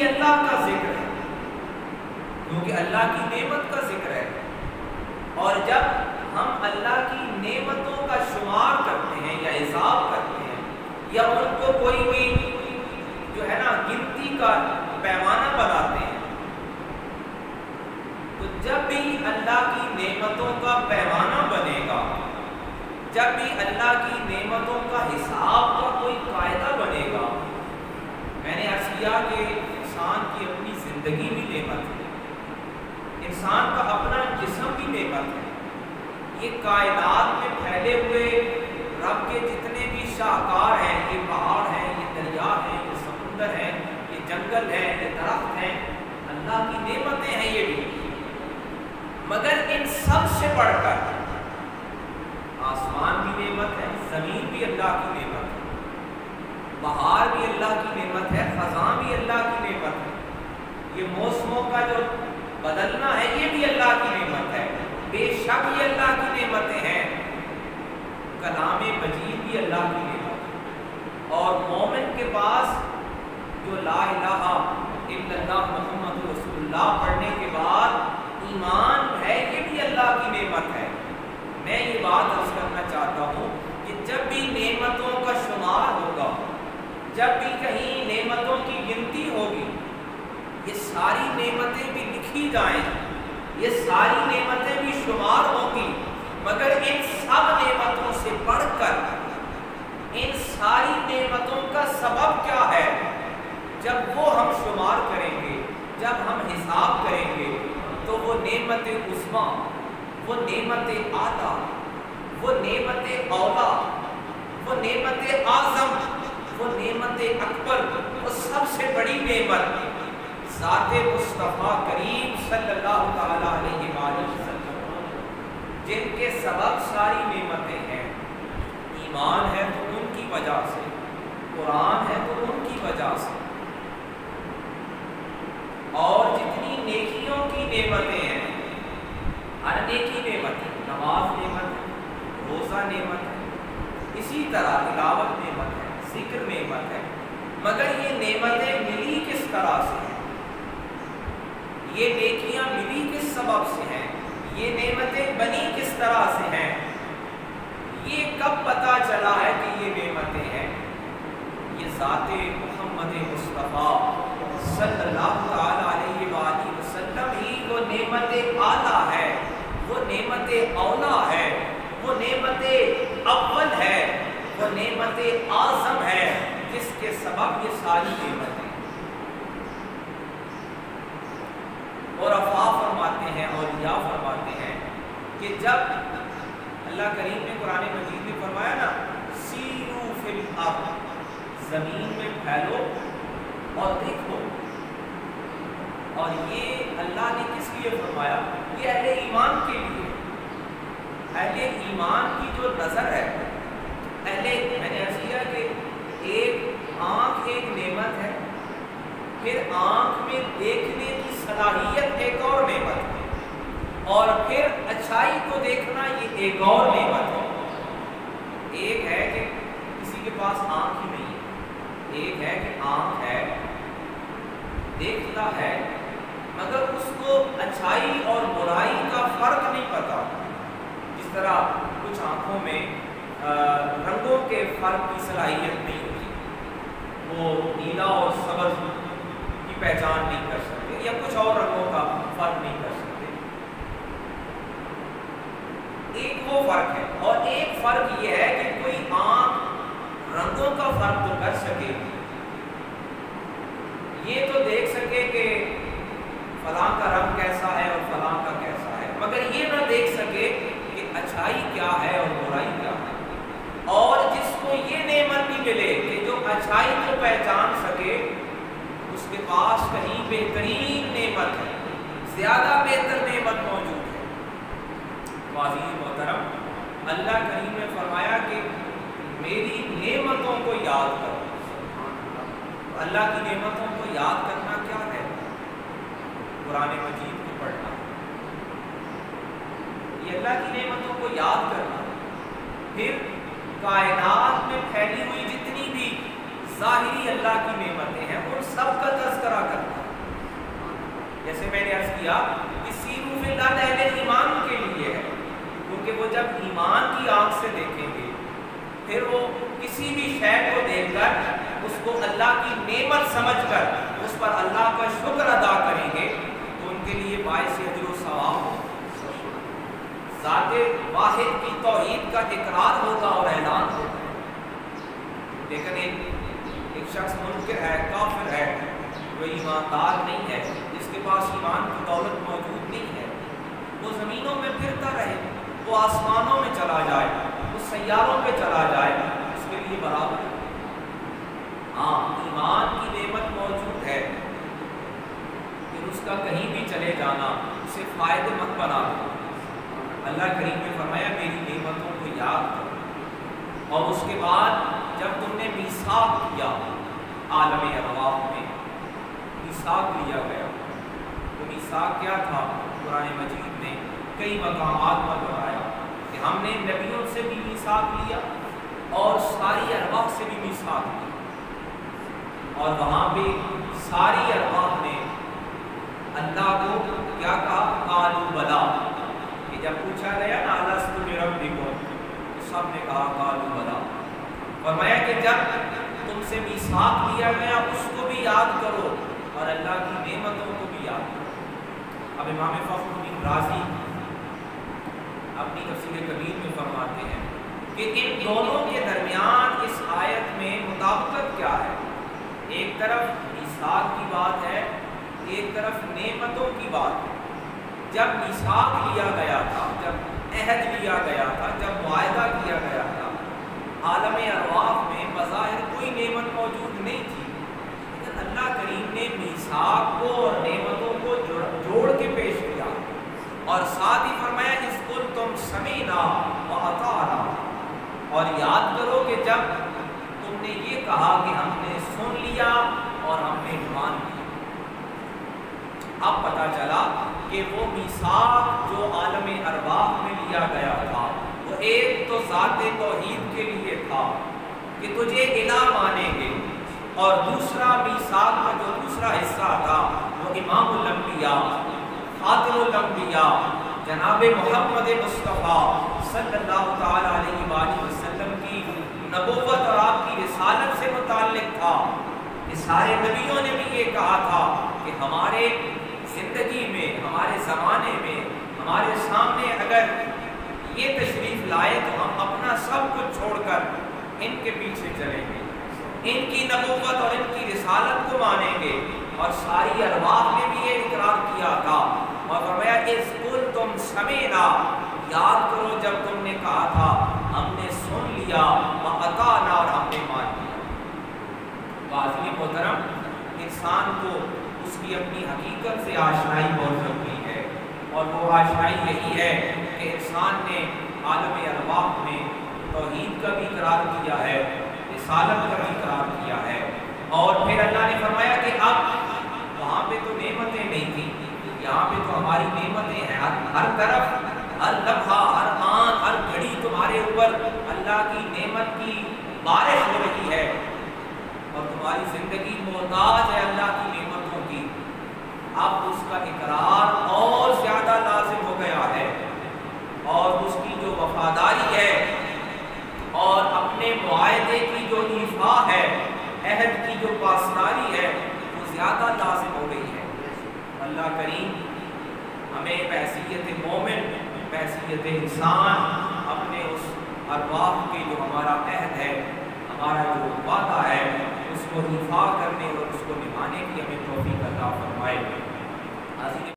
اللہ کا ذکر ہے، کیونکہ اللہ کی نعمت کا ذکر ہے۔ اور جب ہم اللہ کی نعمتوں کا شمار کرتے ہیں یا حساب کرتے ہیں یا ان کو کوئی بھی جو ہے نا گنتی کا پیمانہ بناتے ہیں، تو جب بھی اللہ کی نعمتوں کا پیمانہ بنے گا، جب بھی اللہ کی نعمتوں کا حساب کا کوئی قاعدہ بنے گا، میں نے عرض کیا کہ انسان کی اپنی زندگی بھی نعمت ہے، انسان کا اپنا جسم بھی نعمت ہے، یہ کائنات میں پھیلے ہوئے رب کے جتنے بھی شاہکار ہیں، یہ پہاڑ ہیں، یہ دریا ہیں، یہ سمندر ہیں، یہ جنگل ہے، یہ درخت ہیں، اللہ کی نعمتیں ہیں یہ بھی، مگر ان سب سے بڑھ کر آسمان بھی نعمت ہے، زمین بھی اللہ کی نعمت ہے، بہار بھی اللہ کی نعمت ہے، خزاں بھی اللہ کی نعمت ہے، یہ موسموں کا جو بدلنا ہے یہ بھی اللہ کی نعمت ہے، بے شک یہ اللہ کی نعمتیں ہیں، کلام مجید بھی اللہ کی نعمت ہے، اور مومن کے پاس جو لا الہ الا اللہ محمد رسول اللہ پڑھنے کے بعد ایمان ہے، یہ بھی اللہ کی نعمت ہے۔ میں یہ بات عرض کرنا چاہتا ہوں کہ جب بھی نعمتوں کا شمار ہوگا، جب بھی کہیں نعمتوں کی گنتی ہوگی، یہ ساری نعمتیں بھی لکھی جائیں، یہ ساری نعمتیں بھی شمار ہوں گی، مگر ان سب نعمتوں سے بڑھ کر ان ساری نعمتوں کا سبب کیا ہے، جب وہ ہم شمار کریں گے، جب ہم حساب کریں گے، تو وہ نعمت عظمیٰ، وہ نعمت اعلیٰ، وہ نعمت اولا، وہ نعمت اعظم، وہ نعمت اکبر، وہ سب سے بڑی نعمت ذات مصطفیٰ کریم صلی اللہ تعالیٰ علیہ وآلہ وسلم، جن کے سبب ساری نعمتیں ہیں۔ ایمان ہے تو ان کی وجہ سے، قرآن ہے تو ان کی وجہ سے، اور جتنی نیکیوں کی نعمتیں ہیں، ہر نیکی نعمت ہے، نماز نعمت ہے، روزہ نعمت ہے، اسی طرح تلاوت نعمت ہے، ذکر نعمت ہے، مگر یہ نعمتیں ملی کس طرح سے ہیں، یہ نیکیاں ملی کس سبب سے ہیں، یہ نعمتیں بنی کس طرح سے ہیں، یہ کب پتہ چلا ہے کہ یہ نعمتیں ہیں؟ یہ ذات محمد مصطفیٰ صلی اللہ تعالیٰ علیہ وآلہ وسلم ہی وہ نعمت اعلیٰ ہے، وہ نعمت اولا ہے، وہ نعمت اول ہے، وہ نعمت اعظم ہے، جس کے سبب یہ ساری نعمتیں۔ اور افواہ فرماتے ہیں، اولیاء فرماتے ہیں کہ جب اللہ کریم نے قرآن مجید میں فرمایا نا سیرو فی الارض، زمین میں پھیلو اور دیکھو، اور یہ اللہ نے کس لیے فرمایا؟ یہ اہل ایمان کے لیے، اہل ایمان کی جو نظر ہے، میں نے عرض کیا کہ ایک آنکھ ایک نعمت ہے، پھر آنکھ میں دیکھنے کی صلاحیت ایک اور نعمت ہے، اور پھر اچھائی کو دیکھنا یہ ایک اور نعمت ہے۔ ایک ہے کہ کسی کے پاس آنکھ ہی نہیں ہے، ایک ہے کہ آنکھ ہے، دیکھتا ہے، مگر اس کو اچھائی اور برائی کا فرق نہیں پتا، جس طرح کچھ آنکھوں میں رنگوں کے فرق کی صلاحیت نہیں ہوتی، وہ نیلا اور سبز کی پہچان نہیں کر سکتے، یا کچھ اور رنگوں کا فرق نہیں کر سکتے۔ ایک وہ فرق ہے، اور ایک فرق یہ ہے کہ کوئی آنکھ رنگوں کا فرق تو کر سکے، یہ تو دیکھ سکے کہ فلاں کا رنگ کیسا ہے اور فلاں کا کیسا ہے، مگر یہ نہ دیکھ سکے کہ اچھائی کیا ہے اور برائی کیا ہے۔ اور جس کو یہ نعمت بھی ملے کہ جو اچھائی کو پہچان سکے، اس کے پاس کہیں بہترین نعمت ہے، زیادہ بہتر نعمت موجود ہے۔ معزز محترم، اللہ کریم نے فرمایا کہ میری نعمتوں کو یاد کرو۔ اللہ کی نعمتوں کو یاد کرنا کیا ہے؟ قرآن مجید کو پڑھنا، یہ اللہ کی نعمتوں کو یاد کرنا، پھر کائنات میں پھیلی ہوئی جتنی بھی ظاہری اللہ کی نعمتیں ہیں ان سب کا تذکرہ کرنا، جیسے میں نے عرض کیا کہ سیرو فی الارض اہل ایمان کے لیے ہے، کیونکہ وہ جب ایمان کی آنکھ سے دیکھیں گے پھر وہ کسی بھی شے کو دیکھ کر اس کو اللہ کی نعمت سمجھ کر اس پر اللہ کا شکر ادا کریں گے تو ان کے لیے باعث اجر و ثواب ہو، ذات واحد کی توحید کا اقرار ہوگا اور اعلان ہوگا۔ لیکن ایک شخص منکر ہے، کافر ہے، وہ ایماندار نہیں ہے، جس کے پاس ایمان کی دولت موجود نہیں ہے، وہ زمینوں میں پھرتا رہے، وہ آسمانوں میں چلا جائے، وہ سیاروں پہ چلا جائے، اس کے لیے برابر ہے۔ ہاں ایمان کی نعمت موجود ہے، پھر اس کا کہیں بھی چلے جانا اسے فائدہ مند بنا دو۔ اللہ کریم نے فرمایا میری نعمتوں کو یاد کرو، اور اس کے بعد جب تم نے میثاق کیا عالم ارواح میں میثاق لیا گیا، تو میثاق کیا تھا؟ قرآن مجید نے کئی مقامات پر بتایا کہ ہم نے نبیوں سے بھی میثاق لیا اور ساری ارواح سے بھی میثاق لیا، اور وہاں پہ ساری ارواح نے اللہ کو کیا کہا؟ قالوا بلا، کہ جب پوچھا گیا نا الست بربکم تو سب نے کہا قالوا بلا۔ فرمایا کہ جب تم سے میثاق لیا گیا اس کو بھی یاد کرو اور اللہ کی نعمتوں کو بھی یاد کرو۔ اب امام فخر الدین رازی اپنی تفسیر کبیر میں فرماتے ہیں کہ ان دونوں کے درمیان اس آیت میں مطابقت کیا ہے؟ ایک طرف میثاق کی بات ہے، ایک طرف نعمتوں کی بات ہے۔ جب میثاق لیا گیا تھا، جب عہد لیا گیا تھا، جب معاہدہ کیا گیا تھا، عالم ارواح میں بظاہر کوئی نعمت موجود نہیں تھی، لیکن اللہ کریم نے میثاق کو اور نعمتوں کو جوڑ کے پیش کیا، اور ساتھ ہی فرمایا اس قل تم سمینا و اطعنا، اور یاد کرو کہ جب تم نے یہ کہا کہ ہم نے سن لیا اور ہم نے مان لیا۔ اب پتہ چلا کہ وہ میثاق جو عالم ارواح میں لیا گیا تھا وہ ایک تو ذات توحید کے لیے تھا کہ تجھے الہ مانیں گے، اور دوسرا میثاق کا جو دوسرا حصہ تھا وہ امام الانبیاء خاتم الانبیاء جناب محمد مصطفیٰ صلی اللہ تعالی علیہ وآلہ وسلم کی نبوت اور آپ کی رسالت سے متعلق تھا کہ سارے نبیوں نے بھی یہ کہا تھا کہ ہمارے زندگی میں، ہمارے زمانے میں، ہمارے سامنے اگر یہ تشریف لائے تو ہم اپنا سب کچھ چھوڑ کر ان کے پیچھے چلیں گے، ان کی نبوت اور ان کی رسالت کو مانیں گے۔ اور ساری ارواح نے بھی یہ اقرار کیا تھا، اور فرمایا اذ قلتم سمینا، یاد کرو جب تم نے کہا تھا ہم نے سن لیا واطعنا، اور ہم نے مان لیا۔ قاضی محترم، انسان کو اس کی اپنی حقیقت سے آشنائی بہت ضروری ہے، اور وہ آشنائی یہی ہے کہ انسان نے عالم ارواح میں توحید کا بھی اقرار کیا ہے، رسالت کا بھی اقرار کیا ہے، اور پھر اللہ نے فرمایا کہ اب وہاں پہ تو نعمتیں نہیں تھیں، یہاں پہ تو ہماری نعمتیں ہیں، ہر طرف، ہر لمحہ، ہر آن، ہر گھڑی تمہارے اوپر اللہ کی نعمت کی بارش ہو رہی ہے، اور تمہاری زندگی محتاج ہے اللہ کی نعمتوں کی۔ اب اس کا اقرار اور زیادہ لازم ہو گیا ہے، اور اس کی جو وفاداری ہے اور اپنے معاہدے کی جو ایفا ہے، عہد کی جو پاسداری ہے، وہ زیادہ لازم ہو گئی ہے۔ اللہ کریم ہمیں بحیثیت مومن، بحیثیت انسان اپنے اس ارواح کے جو ہمارا عہد ہے، ہمارا جو وعدہ ہے، اس کو ایفا کرنے اور اس کو نبھانے کی ہمیں توفیق عطا فرمائے۔